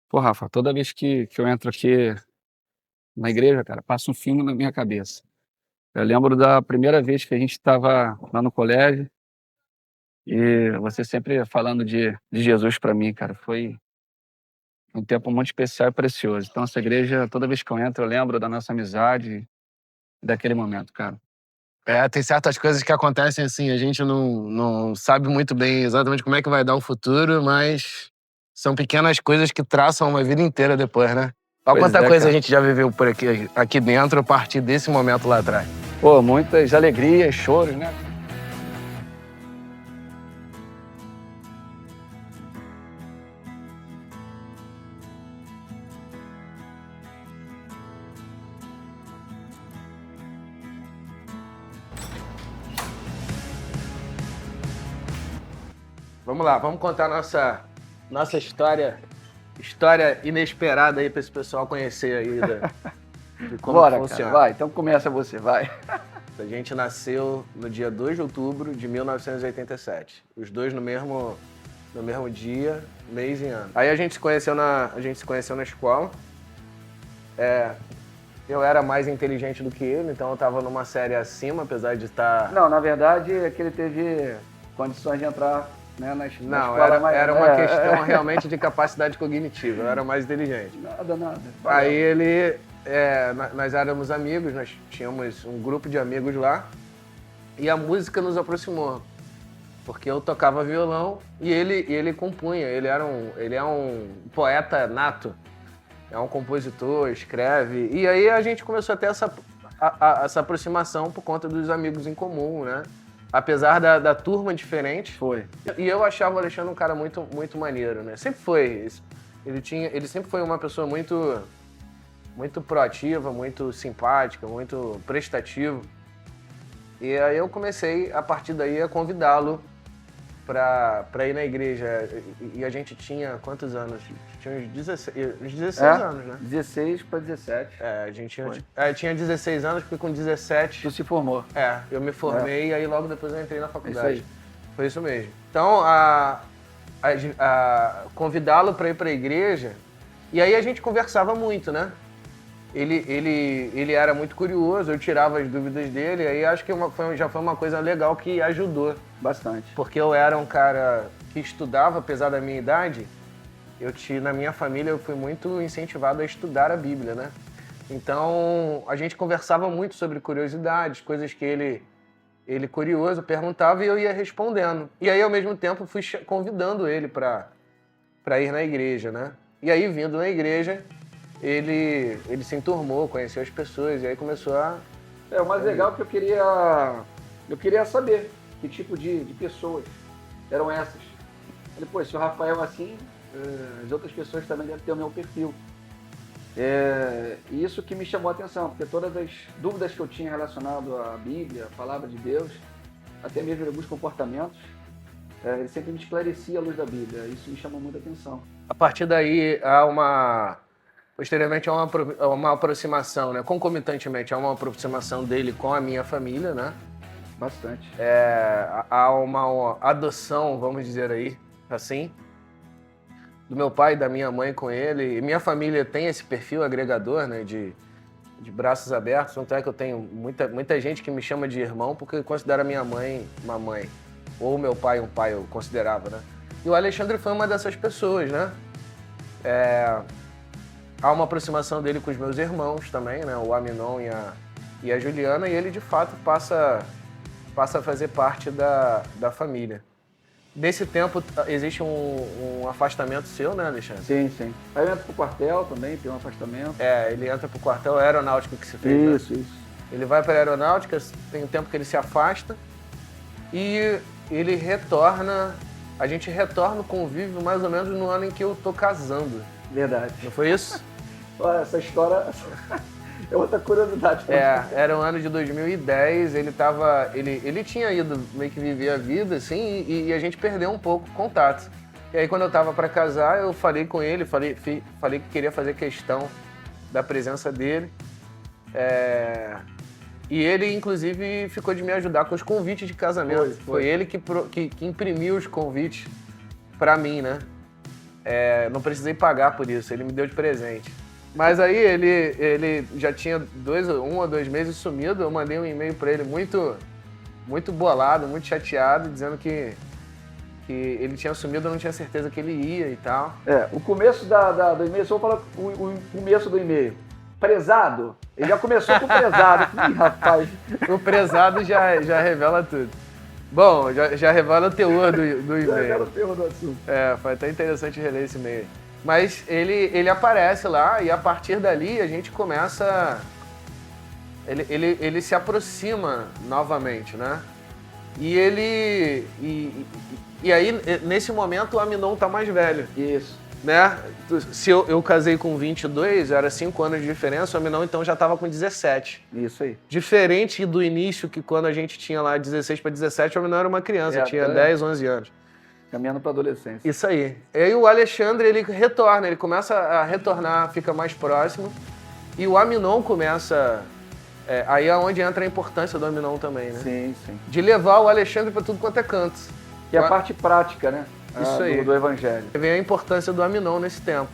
Pô, Rafa, toda vez que eu entro aqui na igreja, cara, passa um filme na minha cabeça. Eu lembro da primeira vez que a gente estava lá no colégio e você sempre falando de Jesus para mim, cara. Foi um tempo muito especial e precioso. Então, essa igreja, toda vez que eu entro, eu lembro da nossa amizade, daquele momento, cara. É, tem certas coisas que acontecem assim, a gente não sabe muito bem exatamente como é que vai dar o futuro, mas são pequenas coisas que traçam uma vida inteira depois, né? Olha Pois quanta é, coisa a cara. gente já viveu por aqui dentro a partir desse momento lá atrás. Pô, muitas alegrias, choros, né? Vamos lá, vamos contar nossa história inesperada aí para esse pessoal conhecer aí de como que Bora, cara, funciona. vai. Então começa você, vai. A gente nasceu no dia 2 de outubro de 1987. Os dois no mesmo dia, mês e ano. Aí a gente se conheceu na escola. Eu era mais inteligente do que ele, então eu estava numa série acima, apesar de estar... Não, na verdade é que ele teve condições de entrar, né, na Não, escola mais... era uma questão realmente de capacidade cognitiva. Eu era mais inteligente. Nada. Aí ele... nós éramos amigos, nós tínhamos um grupo de amigos lá. E a música nos aproximou. Porque eu tocava violão e ele compunha. Ele é um poeta nato. É um compositor, escreve. E aí a gente começou a ter essa aproximação por conta dos amigos em comum, né? Apesar da turma diferente. Foi. E eu achava o Alexandre um cara muito, muito maneiro, né? Sempre foi. Ele sempre foi uma pessoa muito, muito proativa, muito simpática, muito prestativa. E aí eu comecei, a partir daí, a convidá-lo pra ir na igreja. E a gente tinha quantos anos? Tinha uns 16 anos, né? 16 para 17. A gente tinha 16 anos, porque com 17... Tu se formou. eu me formei e aí logo depois eu entrei na faculdade. Isso aí. Foi isso mesmo. Então, convidá-lo para ir para a igreja, e aí a gente conversava muito, né? Ele era muito curioso, eu tirava as dúvidas dele, aí acho que já foi uma coisa legal que ajudou. Bastante. Porque eu era um cara que estudava, apesar da minha idade, na minha família eu fui muito incentivado a estudar a Bíblia, né? Então, a gente conversava muito sobre curiosidades, coisas que ele curioso perguntava e eu ia respondendo. E aí, ao mesmo tempo, fui convidando ele para ir na igreja, né? E aí, vindo na igreja, ele se enturmou, conheceu as pessoas e aí começou a... O mais legal é que eu queria saber que tipo de pessoas eram essas. Falei, pô, se o Rafael é assim, as outras pessoas também devem ter o meu perfil. E isso que me chamou a atenção, porque todas as dúvidas que eu tinha relacionado à Bíblia, à Palavra de Deus, até mesmo alguns comportamentos, ele sempre me esclarecia à luz da Bíblia. Isso me chamou muita atenção. A partir daí, posteriormente, há uma aproximação, né? Concomitantemente, há uma aproximação dele com a minha família, né? Bastante. Há uma adoção, vamos dizer aí, assim, do meu pai e da minha mãe com ele. E minha família tem esse perfil agregador, né? De braços abertos. Tanto é que eu tenho muita gente que me chama de irmão porque considera minha mãe uma mãe. Ou meu pai um pai, eu considerava, né? E o Alexandre foi uma dessas pessoas, né? Há uma aproximação dele com os meus irmãos também, né? O Aminon e a Juliana. E ele, de fato, passa a fazer parte da família. Nesse tempo, existe um afastamento seu, né, Alexandre? Sim. Aí eu entro pro quartel também, tem um afastamento. Ele entra pro quartel aeronáutico que se fez, Isso. Ele vai para a aeronáutica, tem um tempo que ele se afasta e ele retorna. A gente retorna o convívio mais ou menos no ano em que eu tô casando. Verdade. Não foi isso? Olha, essa história é outra curiosidade. Era o ano de 2010, ele tinha ido meio que viver a vida, assim, e a gente perdeu um pouco o contato. E aí, quando eu tava para casar, eu falei com ele, falei que queria fazer questão da presença dele. E ele, inclusive, ficou de me ajudar com os convites de casamento. Foi ele que imprimiu os convites para mim, né? não precisei pagar por isso, ele me deu de presente. Mas aí ele já tinha 1 ou 2 meses sumido, eu mandei um e-mail para ele muito bolado, muito chateado, dizendo que ele tinha sumido, eu não tinha certeza que ele ia e tal. O começo do e-mail, só falar o começo do e-mail. Prezado. Ele já começou com o prezado. Ih, rapaz. O prezado já revela tudo. Bom, já revela o teor do e-mail. Já revela o teor do assunto. Foi até interessante reler esse e-mail. Mas ele aparece lá e a partir dali a gente começa... Ele se aproxima novamente, né? E aí, nesse momento, o Aminon tá mais velho. Isso. Né? Se eu casei com 22, era 5 anos de diferença, o Aminon então já tava com 17. Isso aí. Diferente do início, que quando a gente tinha lá 16 para 17, o Aminon era uma criança, tinha 10, 11 anos. Caminhando para adolescência. Isso aí. E aí o Alexandre, ele retorna, ele começa a retornar, fica mais próximo. E o Aminon começa... aí é onde entra a importância do Aminon também, né? Sim, sim. De levar o Alexandre para tudo quanto é canto. Que é a parte prática, né? Isso aí. Do evangelho. Vem a importância do Aminon nesse tempo.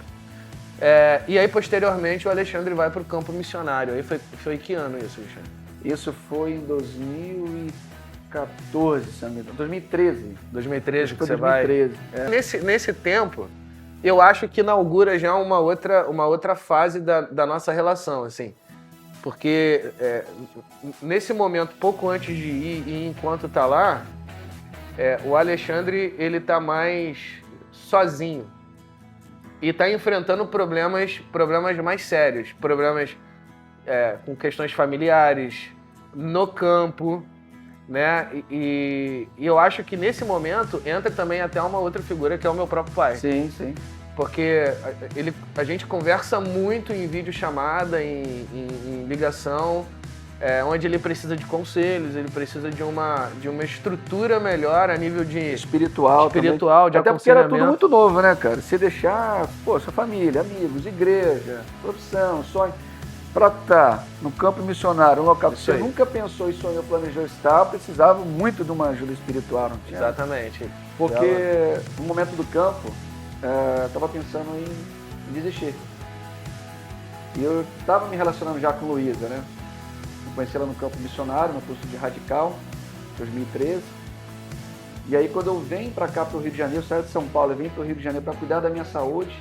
E aí, posteriormente, o Alexandre vai para o campo missionário. Aí foi que ano isso, Alexandre? Isso foi em 2014, se não me engano. 2013. 2013 que você 2013. vai. Nesse tempo, eu acho que inaugura já uma outra fase da nossa relação, assim. Porque nesse momento, pouco antes de ir e enquanto tá lá, o Alexandre, ele tá mais sozinho. E tá enfrentando problemas mais sérios. Problemas com questões familiares, no campo, né? E eu acho que nesse momento entra também até uma outra figura, que é o meu próprio pai. Sim, sim. Porque a gente conversa muito em videochamada, em ligação, onde ele precisa de conselhos, ele precisa de uma estrutura melhor a nível de espiritual, de até porque era tudo muito novo, né, cara? Se deixar, sua família, amigos, igreja, profissão, sonho, para estar no campo missionário, um local que você nunca pensou e sonhou, planejou estar, precisava muito de uma ajuda espiritual, não tinha? Exatamente. Porque no momento do campo, estava pensando em desistir. E eu estava me relacionando já com Luísa, né? Eu conheci ela no campo missionário, no curso de Radical, 2013. E aí quando eu venho para cá, para o Rio de Janeiro, saio de São Paulo e venho para o Rio de Janeiro para cuidar da minha saúde,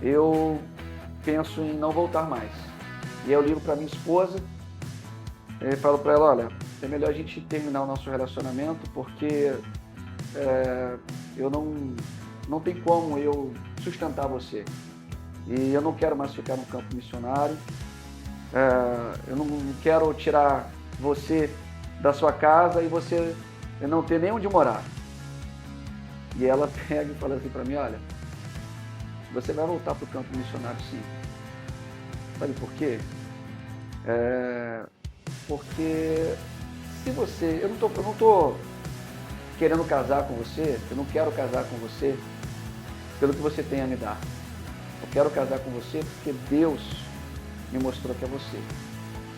eu penso em não voltar mais. E aí eu ligo para minha esposa e falo para ela, olha, é melhor a gente terminar o nosso relacionamento porque eu não tem como eu sustentar você. E eu não quero mais ficar no campo missionário. Eu não quero tirar você da sua casa e você não ter nem onde morar. E ela pega e fala assim para mim, olha, você vai voltar para o campo missionário sim. Sabe por quê? Porque se você... Eu não tô querendo casar com você, eu não quero casar com você pelo que você tem a me dar. Eu quero casar com você porque Deus me mostrou que é você.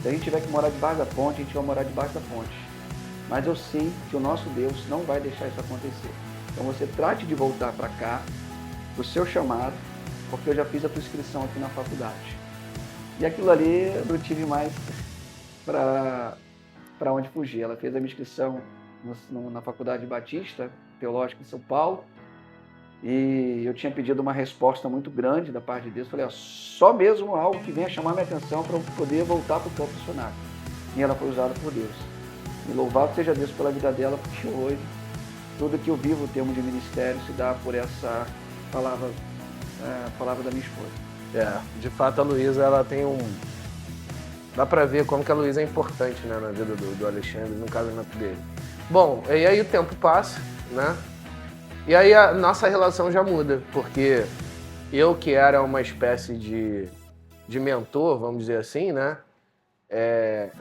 Se a gente tiver que morar debaixo da ponte, a gente vai morar debaixo da ponte. Mas eu sei que o nosso Deus não vai deixar isso acontecer. Então você trate de voltar para cá, pro seu chamado, porque eu já fiz a tua inscrição aqui na faculdade. E aquilo ali eu não tive mais para onde fugir. Ela fez a minha inscrição na Faculdade Batista, Teológica em São Paulo, e eu tinha pedido uma resposta muito grande da parte de Deus. Falei, só mesmo algo que venha chamar minha atenção para eu poder voltar para o campo missionário. E ela foi usada por Deus. E louvado seja Deus pela vida dela, porque hoje tudo que eu vivo, o termo de ministério, se dá por essa palavra da minha esposa. De fato a Luísa, ela tem dá pra ver como que a Luísa é importante, né, na vida do Alexandre, no casamento dele. Bom, e aí o tempo passa, né? E aí a nossa relação já muda, porque eu, que era uma espécie de mentor, vamos dizer assim, né?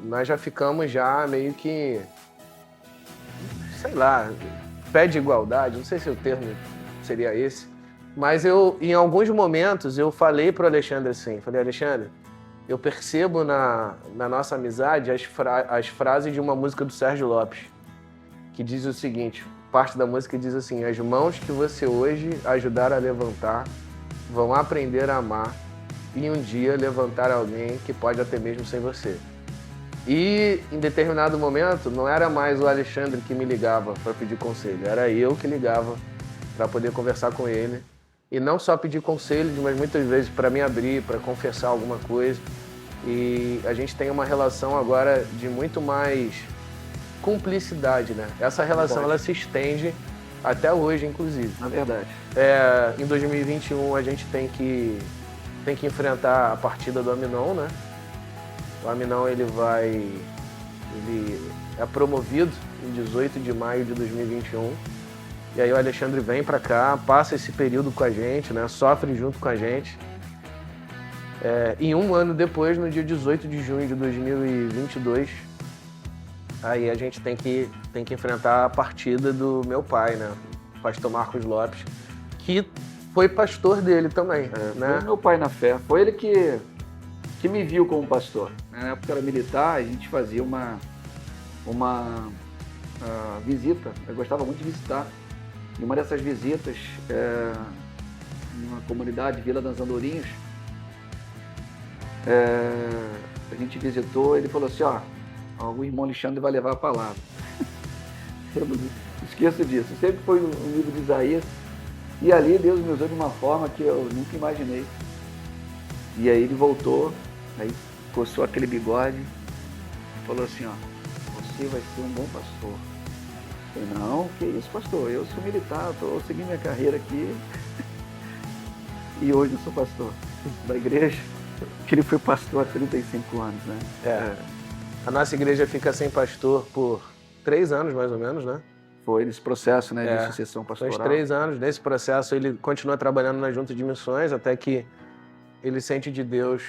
Nós já ficamos já meio que, sei lá, pé de igualdade, não sei se o termo seria esse, mas em alguns momentos, eu falei pro Alexandre assim, Alexandre, eu percebo na nossa amizade as frases de uma música do Sérgio Lopes, que diz o seguinte, parte da música diz assim: as mãos que você hoje ajudar a levantar vão aprender a amar e um dia levantar alguém que pode até mesmo sem você. E em determinado momento não era mais o Alexandre que me ligava para pedir conselho, era eu que ligava para poder conversar com ele. E não só pedir conselho, mas muitas vezes para me abrir, para confessar alguma coisa. E a gente tem uma relação agora de muito mais cumplicidade, né? Essa relação ela se estende até hoje, inclusive. Na verdade. Em 2021 a gente tem que enfrentar a partida do Aminon, né? O Aminon ele é promovido em 18 de maio de 2021. E aí o Alexandre vem para cá, passa esse período com a gente, né? Sofre junto com a gente. E um ano depois, no dia 18 de junho de 2022, aí a gente tem que enfrentar a partida do meu pai, né? O pastor Marcos Lopes, que foi pastor dele também, né? Foi meu pai na fé. Foi ele que me viu como pastor. Na época era militar, a gente fazia uma visita. Eu gostava muito de visitar. E uma dessas visitas, numa comunidade, Vila das Andorinhas, a gente visitou, ele falou assim, o irmão Alexandre vai levar a palavra. Eu não esqueço disso. Sempre foi no livro de Isaías. E ali Deus me usou de uma forma que eu nunca imaginei. E aí ele voltou, aí coçou aquele bigode e falou assim, você vai ser um bom pastor. Eu falei, não, que isso, pastor? Eu sou militar, estou seguindo minha carreira aqui. E hoje eu sou pastor da igreja, que ele foi pastor há 35 anos, né? A nossa igreja fica sem pastor por 3 anos, mais ou menos, né? Foi nesse processo, né, de sucessão pastoral. Faz 3 anos. Nesse processo, ele continua trabalhando na Junta de Missões, até que ele sente de Deus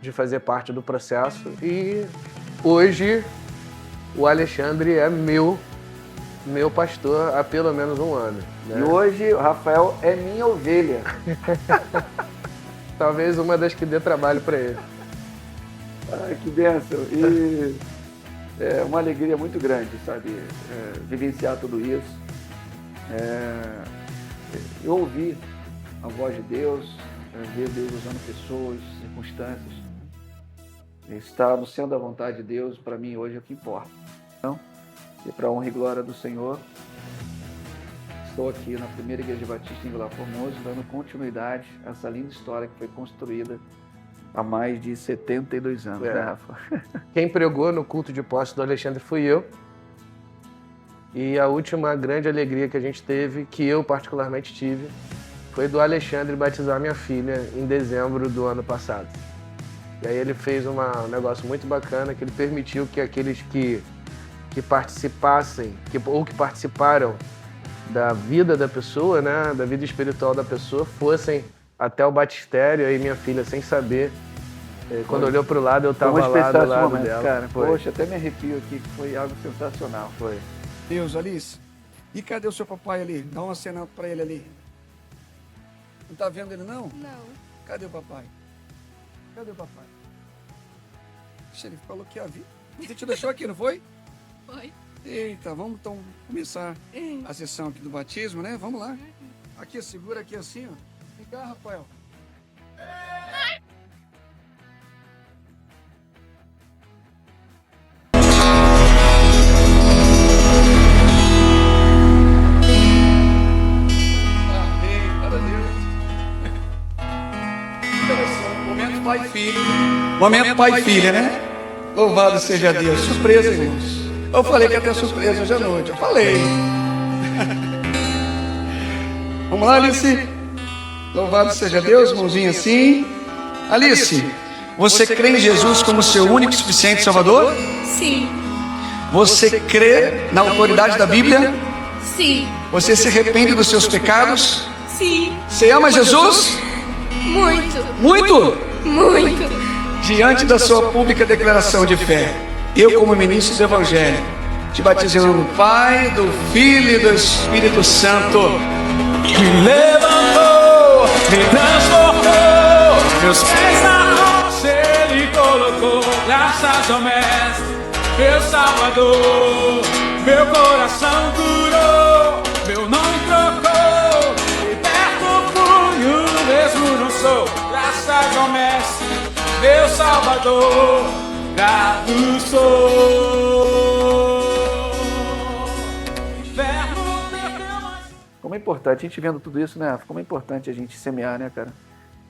de fazer parte do processo. E hoje, o Alexandre é meu pastor há pelo menos 1 ano. Né? E hoje, o Rafael é minha ovelha. Talvez uma das que dê trabalho para ele. Ai, que bênção. E é uma alegria muito grande, sabe? Vivenciar tudo isso. Eu ouvi a voz de Deus, ver Deus usando pessoas, circunstâncias. Estar no centro da vontade de Deus, para mim, hoje é o que importa. Então, e para a honra e glória do Senhor, estou aqui na primeira Igreja Batista em Vila Formoso, dando continuidade a essa linda história que foi construída há mais de 72 anos, né, Rafa? Quem pregou no culto de posse do Alexandre fui eu. E a última grande alegria que a gente teve, que eu particularmente tive, foi do Alexandre batizar minha filha em dezembro do ano passado. E aí ele fez um negócio muito bacana, que ele permitiu que aqueles que participassem, ou que participaram da vida da pessoa, né, da vida espiritual da pessoa, fossem até o batistério. Aí minha filha, sem saber, quando olhou para o lado, eu estava lá do lado momento, dela. Cara. Poxa, até me arrepio aqui, que foi algo sensacional. Foi. Deus, Alice, e cadê o seu papai ali? Dá uma cena para ele ali. Não tá vendo ele, não? Não. Cadê o papai? Cadê o papai? Ixi, ele falou que havia. Você te deixou aqui, não foi? Foi. Eita, vamos então começar a sessão aqui do batismo, né? Vamos lá. Aqui, segura aqui assim, ó. Vem cá, Rafael. Momento pai e filho. Momento pai e filha, né? Louvado seja Deus. Surpresa, irmãos. Eu falei que ia ter surpresa hoje à noite. Eu falei. Vamos lá, Alice. Louvado seja Deus, mãozinha assim. Alice, você crê em Jesus como seu único e suficiente Salvador? Sim. Você crê na autoridade da Bíblia? Sim. Você se arrepende dos seus pecados? Sim. Você ama Jesus? Muito. Muito? Muito. Diante da sua pública declaração de fé, eu, como ministro do Evangelho, te batizei no Pai, do Filho e do Espírito Santo. Me levantou, me transformou, meus pés na rocha Ele colocou. Graças ao Mestre, meu Salvador, meu coração curou. dou graças ao Mestre, meu Salvador, grato sou. Como é importante, a gente vendo tudo isso, né? Como é importante a gente semear, né, cara?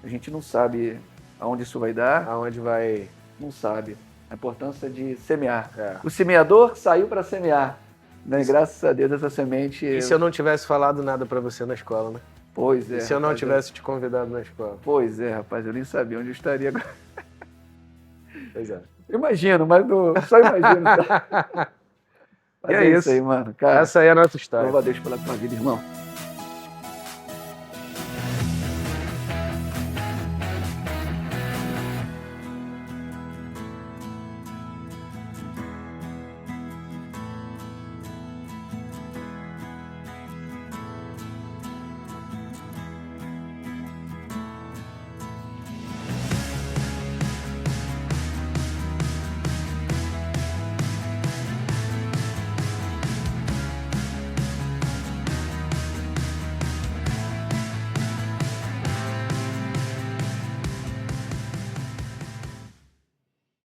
A gente não sabe aonde isso vai dar, Aonde vai... não sabe a importância de semear. É. O semeador saiu para semear, né? Graças a Deus essa semente... E se eu não tivesse falado nada pra você na escola, né? Pois é. E se eu não rapaz, tivesse te convidado na escola? Pois é, rapaz, eu nem sabia onde eu estaria agora. Pois é. Imagino, mas só imagino. Tá? Mas E é é isso. isso aí, mano. Cara, Essa aí é a nossa história. louva a Deus pela tua vida, irmão.